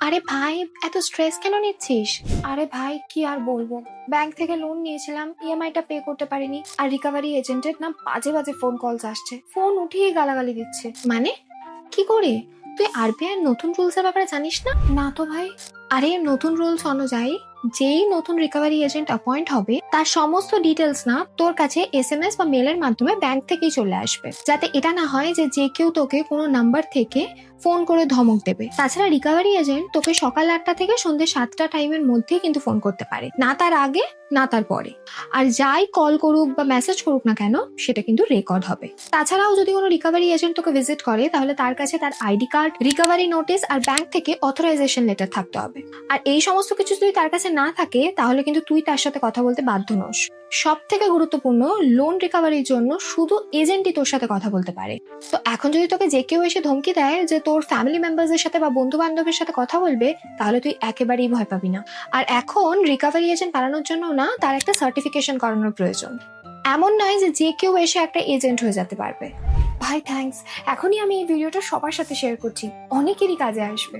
আরে ভাই, এত স্ট্রেস কেন নিচ্ছিস? আরে ভাই, কি আর বলবো, ব্যাংক থেকে লোন নিয়েছিলাম, ইএমআইটা পে করতে পারিনি, আর রিকভারি এজেন্টের না বাজে বাজে ফোন কলস আসছে, ফোন উঠিয়ে গালাগালি দিচ্ছে। মানে কি করে? তুই আরবিআই নতুন রুলস এর ব্যাপারে জানিস না? না তো ভাই। আরে নতুন রুলস অনুযায়ী যেই নতুন রিকভারি এজেন্ট অ্যাপয়েন্ট হবে তার সমস্ত ডিটেলস না তোর কাছে এসএমএস বা মেলের মাধ্যমে ব্যাংক থেকেই চলে আসবে, যাতে এটা না হয় যে যে কেউ তোকে কোনো নাম্বার থেকে ফোন করে ধমক দেবে। তাছাড়া রিকভারি এজেন্ট তোকে সকাল 8টা থেকে সন্ধ্যে 7টা টাইমের মধ্যেই কিন্তু ফোন করতে পারে, না তার আগে না তার পরে। আর যাই কল করুক বা মেসেজ করুক না কেন, সেটা কিন্তু রেকর্ড হবে। তাছাড়াও যদি কোনো রিকভারি এজেন্ট তোকে ভিজিট করে, তাহলে তার কাছে তার আইডি কার্ড, রিকভারি নোটিস আর ব্যাংক থেকে অথরাইজেশন লেটার থাকতে হবে। আর এই সমস্ত কিছু যদি তার কাছে না থাকে, তাহলে কিন্তু তুই তার সাথে কথা বলতে বাধ্য নস। সব থেকে গুরুত্বপূর্ণ, লোন রিকভারির জন্য শুধু এজেন্টই তোর সাথে কথা বলতে পারে। তো এখন যদি তোকে যে কেউ এসে ধমকি দেয় যে তোর ফ্যামিলি মেম্বারদের সাথে বা বন্ধু বান্ধবের সাথে কথা বলবে, তাহলে তুই একেবারেই ভয় পাবি না। আর এখন রিকভারি এজেন্ট বানানোর জন্য না তার একটা সার্টিফিকেশন করানোর প্রয়োজন। এমন নয় যে যে কেউ এসে একটা এজেন্ট হয়ে যেতে পারবে। ভাই থ্যাঙ্কস, এখনই আমি এই ভিডিওটা সবার সাথে শেয়ার করছি, অনেকেরই কাজে আসবে।